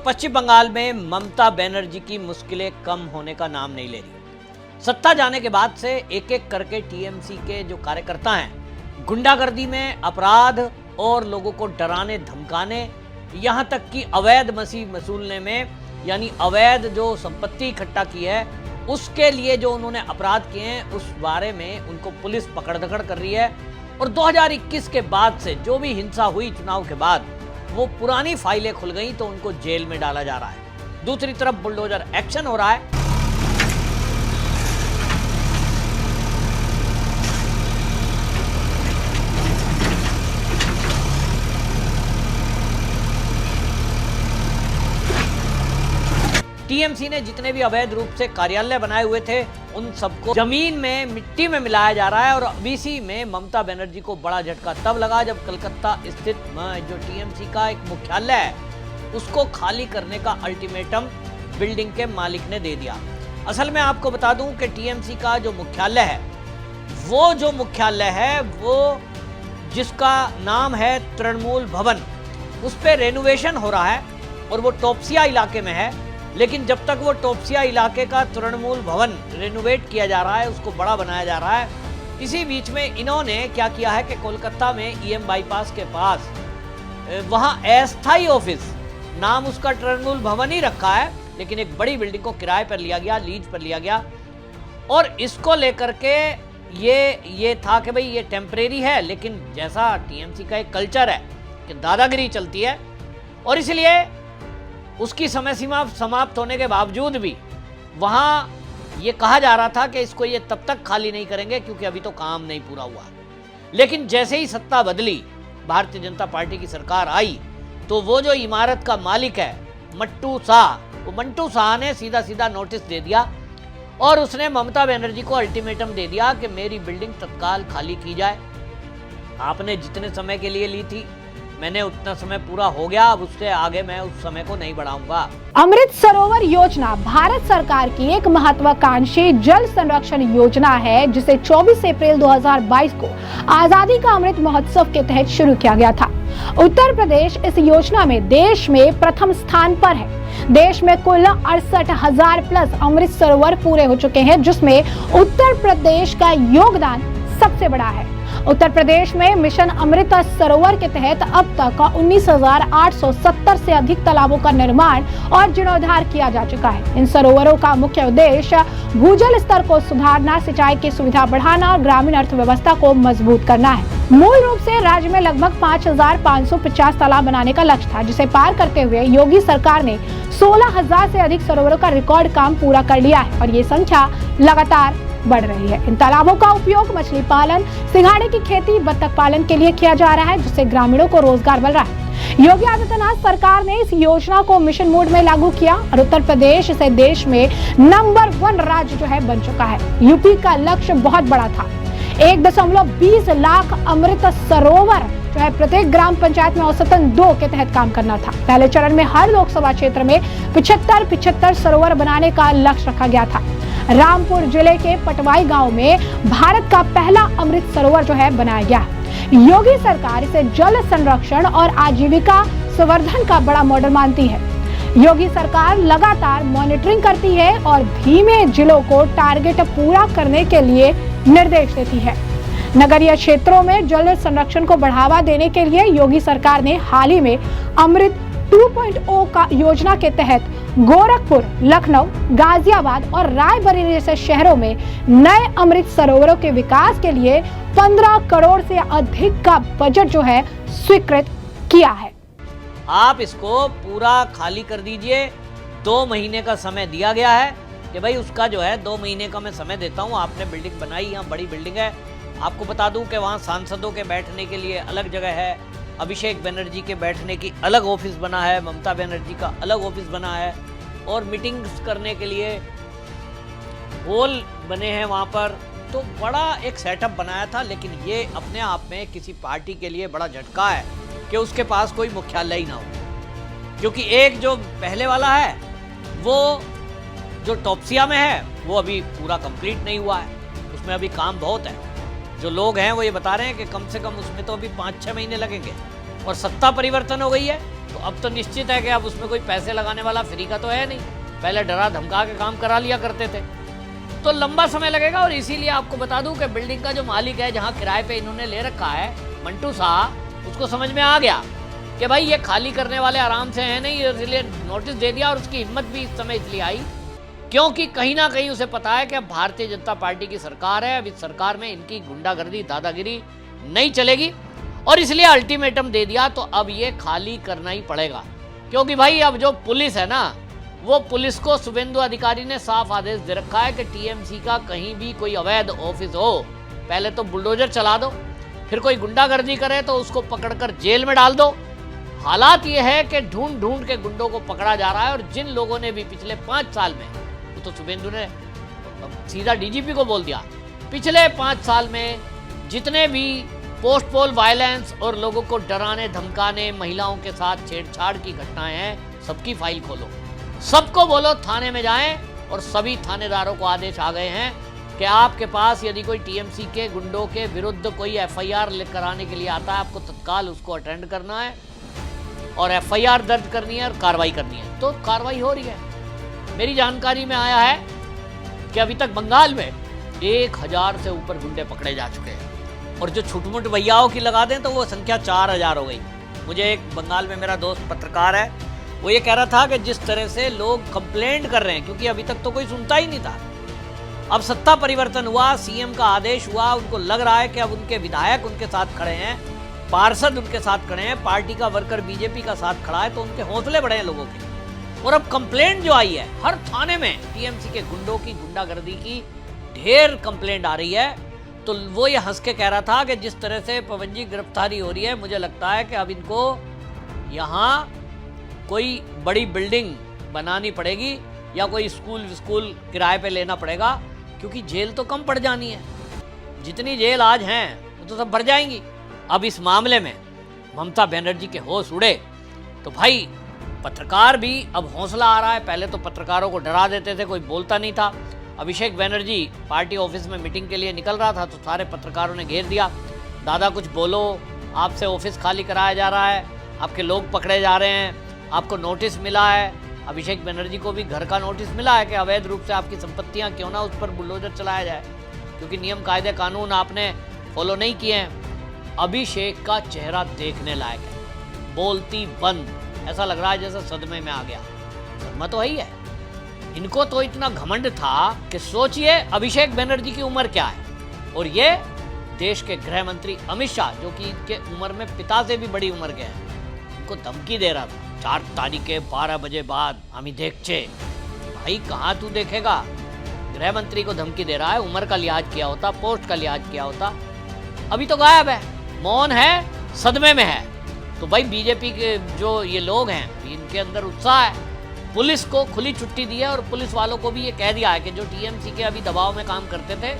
पश्चिम बंगाल में ममता बनर्जी की मुश्किलें कम होने का नाम नहीं ले रही। सत्ता जाने के बाद से एक एक करके टीएमसी के जो कार्यकर्ता हैं, गुंडागर्दी में, अपराध और लोगों को डराने धमकाने, यहाँ तक कि अवैध वसूलने में, यानी अवैध जो संपत्ति इकट्ठा की है उसके लिए जो उन्होंने अपराध किए हैं उस बारे में उनको पुलिस पकड़ धकड़ कर रही है। और 2021 के बाद से जो भी हिंसा हुई चुनाव के बाद, वो पुरानी फाइलें खुल गई तो उनको जेल में डाला जा रहा है। दूसरी तरफ बुलडोजर एक्शन हो रहा है। टीएमसी ने जितने भी अवैध रूप से कार्यालय बनाए हुए थे उन सबको जमीन में, मिट्टी में मिलाया जा रहा है। और बीसी में ममता बनर्जी को बड़ा झटका तब लगा जब कलकत्ता स्थित जो टीएमसी का एक मुख्यालय है उसको खाली करने का अल्टीमेटम बिल्डिंग के मालिक ने दे दिया। असल में आपको बता दूं कि टीएमसी का जो मुख्यालय है, वो जिसका नाम है तृणमूल भवन, उस पर रेनोवेशन हो रहा है और वो टॉपसिया इलाके में है। लेकिन जब तक वो टॉपसिया इलाके का तृणमूल भवन रेनोवेट किया जा रहा है, उसको बड़ा बनाया जा रहा है, इसी बीच में इन्होंने क्या किया है कि कोलकाता में ईएम बाईपास के पास वहाँ अस्थायी ऑफिस, नाम उसका तृणमूल भवन ही रखा है, लेकिन एक बड़ी बिल्डिंग को किराए पर लिया गया, लीज पर लिया गया। और इसको लेकर के ये था कि भाई ये टेम्परेरी है, लेकिन जैसा टीएमसी का एक कल्चर है कि दादागिरी चलती है और इसलिए उसकी समय सीमा समाप्त होने के बावजूद भी वहाँ ये कहा जा रहा था कि इसको ये तब तक खाली नहीं करेंगे क्योंकि अभी तो काम नहीं पूरा हुआ। लेकिन जैसे ही सत्ता बदली, भारतीय जनता पार्टी की सरकार आई, तो वो जो इमारत का मालिक है मंटू शाह ने सीधा सीधा नोटिस दे दिया और उसने ममता बनर्जी को अल्टीमेटम दे दिया कि मेरी बिल्डिंग तत्काल खाली की जाए। आपने जितने समय के लिए ली थी, मैंने उतना समय पूरा हो गया, अब उससे आगे मैं उस समय को नहीं बढ़ाऊंगा। अमृत सरोवर योजना भारत सरकार की एक महत्वाकांक्षी जल संरक्षण योजना है, जिसे 24 अप्रैल 2022 को आजादी का अमृत महोत्सव के तहत शुरू किया गया था। उत्तर प्रदेश इस योजना में देश में प्रथम स्थान पर है। देश में कुल 68,000 प्लस अमृत सरोवर पूरे हो चुके हैं, जिसमें उत्तर प्रदेश का योगदान सबसे बड़ा है। उत्तर प्रदेश में मिशन अमृत सरोवर के तहत अब तक 19,870 से अधिक तालाबों का निर्माण और जीर्णोद्धार किया जा चुका है। इन सरोवरों का मुख्य उद्देश्य भूजल स्तर को सुधारना, सिंचाई की सुविधा बढ़ाना और ग्रामीण अर्थव्यवस्था को मजबूत करना है। मूल रूप से राज्य में लगभग 5,550 तालाब बनाने का लक्ष्य था, जिसे पार करते हुए योगी सरकार ने 16,000 से अधिक सरोवरों का रिकॉर्ड काम पूरा कर लिया है और ये संख्या लगातार बढ़ रही है। इन तालाबों का उपयोग मछली पालन, सिंघाड़े की खेती, बत्तख पालन के लिए किया जा रहा है, जिससे ग्रामीणों को रोजगार मिल रहा है। योगी आदित्यनाथ सरकार ने इस योजना को मिशन मोड में लागू किया और उत्तर प्रदेश इसे देश में नंबर 1 राज्य जो है बन चुका है। यूपी का लक्ष्य बहुत बड़ा था, 1.20 लाख अमृत सरोवर जो है प्रत्येक ग्राम पंचायत में औसतन 2 के तहत काम करना था। पहले चरण में हर लोकसभा क्षेत्र में 75 सरोवर बनाने का लक्ष्य रखा गया था। रामपुर जिले के पटवाई गांव में भारत का पहला अमृत सरोवर जो है बनाया गया। योगी सरकार इसे जल संरक्षण और आजीविका संवर्धन का बड़ा मॉडल मानती है। योगी सरकार लगातार मॉनिटरिंग करती है और धीमे जिलों को टारगेट पूरा करने के लिए निर्देश देती है। नगरीय क्षेत्रों में जल संरक्षण को बढ़ावा देने के लिए योगी सरकार ने हाल ही में अमृत 2.0 का योजना के तहत गोरखपुर, लखनऊ, गाजियाबाद और रायबरेली जैसे शहरों में नए अमृत सरोवरों के विकास के लिए 15 करोड़ से अधिक का बजट जो है स्वीकृत किया है। आप इसको पूरा खाली कर दीजिए। 2 महीने का समय दिया गया है कि भाई उसका जो है 2 महीने का मैं समय देता हूँ। आपने बिल्डिंग बनाई, यहाँ बड़ी बिल्डिंग है। आपको बता दूं कि वहाँ सांसदों के बैठने के लिए अलग जगह है, अभिषेक बनर्जी के बैठने की अलग ऑफिस बना है, ममता बनर्जी का अलग ऑफिस बना है और मीटिंग्स करने के लिए हॉल बने हैं वहाँ पर। तो बड़ा एक सेटअप बनाया था, लेकिन ये अपने आप में किसी पार्टी के लिए बड़ा झटका है कि उसके पास कोई मुख्यालय ही ना हो। क्योंकि एक जो पहले वाला है वो जो टॉपसिया में है वो अभी पूरा कंप्लीट नहीं हुआ है, उसमें अभी काम बहुत है। जो लोग हैं वो ये बता रहे हैं कि कम से कम उसमें तो अभी 5-6 महीने लगेंगे और सत्ता परिवर्तन हो गई है तो अब तो निश्चित है कि अब उसमें कोई पैसे लगाने वाला फ्री का तो है नहीं, पहले डरा धमका के काम करा लिया करते थे, तो लंबा समय लगेगा। और इसीलिए आपको बता दूं कि बिल्डिंग का जो मालिक है, जहां किराए पे इन्होंने ले रखा है, मंटू साहब, उसको समझ में आ गया कि भाई ये खाली करने वाले आराम से हैं नहीं, इसलिए नोटिस दे दिया। और उसकी हिम्मत भी इस समय इसलिए आई क्योंकि कहीं ना कहीं उसे पता है कि अब भारतीय जनता पार्टी की सरकार है, अब इस सरकार में इनकी गुंडागर्दी दादागिरी नहीं चलेगी, और इसलिए अल्टीमेटम दे दिया। तो अब ये खाली करना ही पड़ेगा, क्योंकि भाई अब जो पुलिस है ना, वो पुलिस को शुभेंदु अधिकारी ने साफ आदेश दे रखा है कि टीएमसी का कहीं भी कोई अवैध ऑफिस हो, पहले तो बुलडोजर चला दो, फिर कोई गुंडागर्दी करे तो उसको पकड़कर जेल में डाल दो। हालात ये है कि ढूंढ ढूंढ के गुंडों को पकड़ा जा रहा है, और जिन लोगों ने भी पिछले 5 साल में, तो शुभेंदु ने सीधा डीजीपी को बोल दिया, पिछले 5 साल में जितने भी पोस्ट पोल वायलेंस और लोगों को डराने धमकाने, महिलाओं के साथ छेड़छाड़ की घटनाएं हैं, सबकी फाइल खोलो, सबको बोलो थाने में जाएं। और सभी थानेदारों को आदेश आ गए हैं कि आपके पास यदि कोई टीएमसी के गुंडों के विरुद्ध कोई एफआईआर कराने के लिए आता है, आपको तत्काल उसको अटेंड करना है और एफआईआर दर्ज करनी है और कार्रवाई करनी है। तो कार्रवाई हो रही है। मेरी जानकारी में आया है कि अभी तक बंगाल में 1000 से ऊपर गुंडे पकड़े जा चुके हैं, और जो छुटमुट भैयाओं की लगा दें तो वो संख्या 4000 हो गई। मुझे एक बंगाल में मेरा दोस्त पत्रकार है, वो ये कह रहा था कि जिस तरह से लोग कंप्लेंट कर रहे हैं, क्योंकि अभी तक तो कोई सुनता ही नहीं था, अब सत्ता परिवर्तन हुआ, सीएम का आदेश हुआ, उनको लग रहा है कि अब उनके विधायक उनके साथ खड़े हैं, पार्षद उनके साथ खड़े हैं, पार्टी का वर्कर बीजेपी का साथ खड़ा है, तो उनके हौसले बढ़े हैं लोगों के। और अब कंप्लेंट जो आई है, हर थाने में टीएमसी के गुंडों की गुंडागर्दी की ढेर कंप्लेंट आ रही है। तो वो ये हंस के कह रहा था कि जिस तरह से पवन जी गिरफ्तारी हो रही है, मुझे लगता है कि अब इनको यहाँ कोई बड़ी बिल्डिंग बनानी पड़ेगी या कोई स्कूल किराए पे लेना पड़ेगा, क्योंकि जेल तो कम पड़ जानी है, जितनी जेल आज हैं वो तो सब भर जाएंगी। अब इस मामले में ममता बनर्जी के होश उड़े, तो भाई पत्रकार भी अब हौसला आ रहा है। पहले तो पत्रकारों को डरा देते थे, कोई बोलता नहीं था। अभिषेक बनर्जी पार्टी ऑफिस में मीटिंग के लिए निकल रहा था तो सारे पत्रकारों ने घेर दिया, दादा कुछ बोलो, आपसे ऑफिस खाली कराया जा रहा है, आपके लोग पकड़े जा रहे हैं, आपको नोटिस मिला है। अभिषेक बनर्जी को भी घर का नोटिस मिला है कि अवैध रूप से आपकी संपत्तियां क्यों ना उस पर बुलडोजर चलाया जाए, क्योंकि नियम कायदे कानून आपने फॉलो नहीं किए हैं। अभिषेक का चेहरा देखने लायक है, बोलती बंद, ऐसा लग रहा है जैसे सदमे में आ गया। सदमा तो ही है। इनको तो इतना घमंड था कि सोचिए अभिषेक बनर्जी की उम्र क्या है, और ये देश के गृह मंत्री अमित शाह, जो कि इनके उम्र में पिता से भी बड़ी उम्र के हैं, उनको धमकी दे रहा था 4 तारीख के 12 बजे बाद हमें देखचे। भाई कहाँ तू देखेगा, गृह मंत्री को धमकी दे रहा है, उम्र का लिहाज किया होता, पोस्ट का लिहाज किया होता। अभी तो गायब है, मौन है, सदमे में है। तो भाई बीजेपी के जो ये लोग हैं, इनके अंदर उत्साह है। पुलिस को खुली छुट्टी दी है, और पुलिस वालों को भी ये कह दिया है कि जो टीएमसी के अभी दबाव में काम करते थे,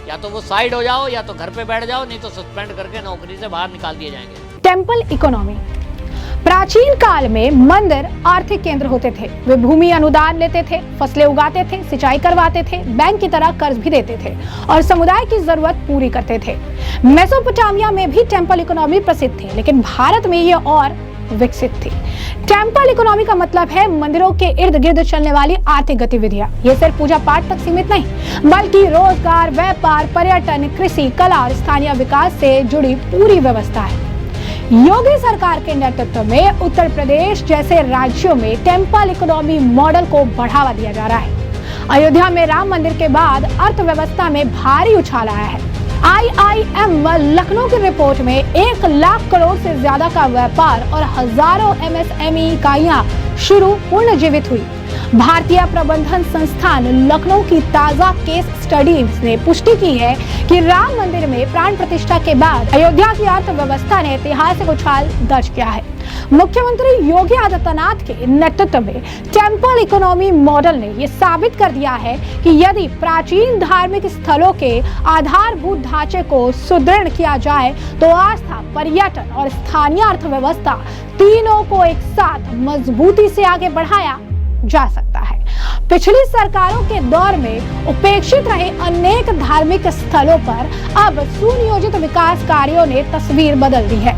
या तो वो साइड हो जाओ या तो घर पे बैठ जाओ, नहीं तो सस्पेंड करके नौकरी से बाहर निकाल दिए जाएंगे। Temple economy. प्राचीन काल में मंदिर आर्थिक केंद्र होते थे। वे भूमि अनुदान लेते थे, फसलें उगाते थे, सिंचाई करवाते थे, बैंक की तरह कर्ज भी देते थे और समुदाय की जरूरत पूरी करते थे। मेसोपोटामिया में भी टेम्पल इकोनॉमी प्रसिद्ध थी, लेकिन भारत में ये और विकसित थी। टेम्पल इकोनॉमी का मतलब है मंदिरों के इर्द गिर्द चलने वाली आर्थिक गतिविधियां। ये सिर्फ पूजा पाठ तक सीमित नहीं, बल्कि रोजगार, व्यापार, पर्यटन, कृषि, कला और स्थानीय विकास से जुड़ी पूरी व्यवस्था है। योगी सरकार के नेतृत्व में उत्तर प्रदेश जैसे राज्यों में टेम्पल इकोनॉमी मॉडल को बढ़ावा दिया जा रहा है। अयोध्या में राम मंदिर के बाद अर्थव्यवस्था में भारी उछाल आया है। IIM लखनऊ की रिपोर्ट में 1 लाख करोड़ से ज्यादा का व्यापार और हजारों MSME इकाइयां शुरू पुनर्जीवित हुई। भारतीय प्रबंधन संस्थान लखनऊ की ताजा केस स्टडीज ने पुष्टि की है कि राम मंदिर में प्राण प्रतिष्ठा के बाद अयोध्या की अर्थव्यवस्था ने ऐतिहासिक उछाल दर्ज किया है। मुख्यमंत्री योगी आदित्यनाथ के नेतृत्व में टेम्पल इकोनॉमी मॉडल ने यह साबित कर दिया है कि यदि प्राचीन धार्मिक स्थलों के आधारभूत ढांचे को सुदृढ़ किया जाए तो आस्था, पर्यटन और स्थानीय अर्थव्यवस्था तीनों को एक साथ मजबूती से आगे बढ़ाया जा सकता है। पिछली सरकारों के दौर में उपेक्षित रहे अनेक धार्मिक स्थलों पर अब सुनियोजित विकास कार्यों ने तस्वीर बदल दी है।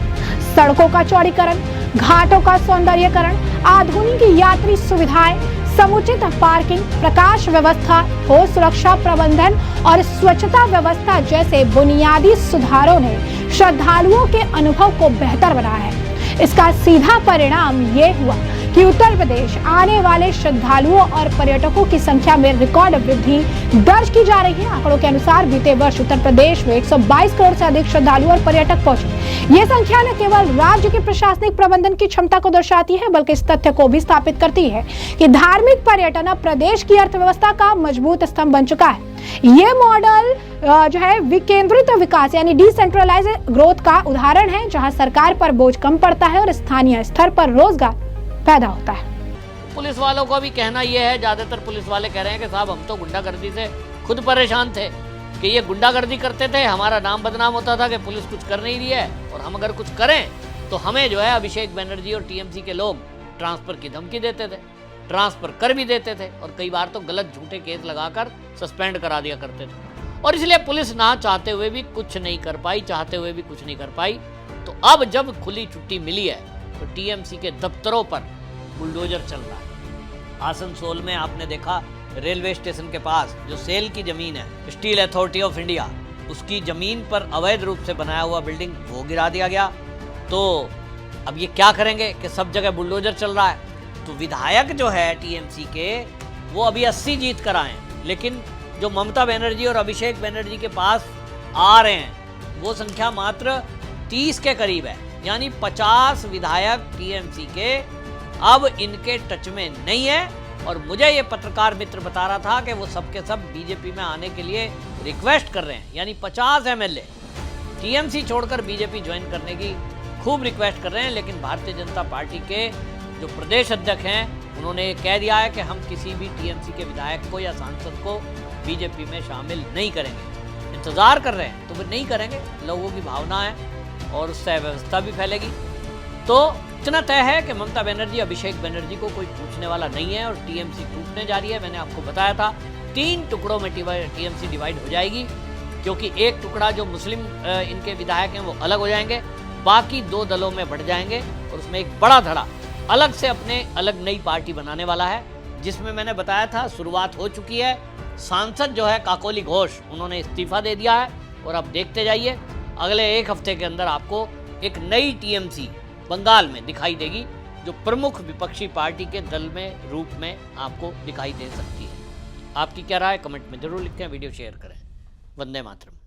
सड़कों का चौड़ीकरण, घाटों का सौंदर्यीकरण, आधुनिक यात्री सुविधाएं, समुचित पार्किंग, प्रकाश व्यवस्था, ठोस सुरक्षा प्रबंधन और स्वच्छता व्यवस्था जैसे बुनियादी सुधारों ने श्रद्धालुओं के अनुभव को बेहतर बनाया है। इसका सीधा परिणाम ये हुआ कि उत्तर प्रदेश आने वाले श्रद्धालुओं और पर्यटकों की संख्या में रिकॉर्ड वृद्धि दर्ज की जा रही है। आंकड़ों के अनुसार बीते वर्ष उत्तर प्रदेश में 122 करोड़ से अधिक श्रद्धालु और पर्यटक पहुंचे। ये संख्या न केवल राज्य के प्रशासनिक प्रबंधन की क्षमता को दर्शाती है, बल्कि इस तथ्य को भी स्थापित करती है कि धार्मिक पर्यटन अब प्रदेश की अर्थव्यवस्था का मजबूत स्तंभ बन चुका है। ये मॉडल जो है विकेंद्रित विकास यानी डिसेंट्रलाइज ग्रोथ का उदाहरण है, जहां सरकार पर बोझ कम पड़ता है और स्थानीय स्तर पर रोजगार पैदा होता है। पुलिस वालों को भी कहना यह है, ज्यादातर पुलिस वाले कह रहे हैं कि साहब हम तो गुंडागर्दी से खुद परेशान थे कि ये गुंडागर्दी करते थे, हमारा नाम बदनाम होता था कि पुलिस कुछ कर नहीं रही है, और हम अगर कुछ करें तो हमें जो है अभिषेक बनर्जी और टीएमसी के लोग ट्रांसफर की धमकी देते थे, ट्रांसफर कर भी देते थे, और कई बार तो गलत झूठे केस लगाकर सस्पेंड करा दिया करते थे। और इसलिए पुलिस ना चाहते हुए भी कुछ नहीं कर पाई, चाहते हुए भी कुछ नहीं कर पाई। तो अब जब खुली छुट्टी मिली है तो टीएमसी के दफ्तरों पर बुलडोजर चल रहा है। आसनसोल में आपने देखा रेलवे स्टेशन के पास जो सेल की जमीन है, स्टील अथॉरिटी ऑफ इंडिया, उसकी जमीन पर अवैध रूप से बनाया हुआ बिल्डिंग वो गिरा दिया गया। तो अब ये क्या करेंगे कि सब जगह बुलडोजर चल रहा है। तो विधायक जो है टीएमसी के वो अभी 80 जीत कर आए, लेकिन जो ममता बनर्जी और अभिषेक बनर्जी के पास आ रहे हैं वो संख्या मात्र 30 के करीब है, यानी 50 विधायक टीएमसी के अब इनके टच में नहीं है। और मुझे ये पत्रकार मित्र बता रहा था कि वो सबके सब बीजेपी में आने के लिए रिक्वेस्ट कर रहे हैं, यानी 50 एमएलए टीएमसी छोड़कर बीजेपी ज्वाइन करने की खूब रिक्वेस्ट कर रहे हैं। लेकिन भारतीय जनता पार्टी के जो प्रदेश अध्यक्ष हैं उन्होंने कह दिया है कि हम किसी भी टीएमसी के विधायक को या सांसद को बीजेपी में शामिल नहीं करेंगे। इंतजार कर रहे हैं तो फिर नहीं करेंगे, लोगों की भावना है और उससे अव्यवस्था भी फैलेगी। तो इतना तय है कि ममता बनर्जी अभिषेक बनर्जी को कोई पूछने वाला नहीं है और टीएमसी टूटने जा रही है। मैंने आपको बताया था 3 टुकड़ों में टीएमसी डिवाइड हो जाएगी, क्योंकि एक टुकड़ा जो मुस्लिम इनके विधायक हैं वो अलग हो जाएंगे, बाकी 2 दलों में बढ़ जाएंगे, और उसमें एक बड़ा धड़ा अलग से अपने अलग नई पार्टी बनाने वाला है, जिसमें मैंने बताया था शुरुआत हो चुकी है। सांसद जो है काकोली घोष, उन्होंने इस्तीफा दे दिया है, और अब देखते जाइए अगले 1 हफ्ते के अंदर आपको एक नई टीएमसी बंगाल में दिखाई देगी, जो प्रमुख विपक्षी पार्टी के दल में रूप में आपको दिखाई दे सकती है। आपकी क्या राय कमेंट में जरूर लिखें, वीडियो शेयर करें। वंदे मातरम।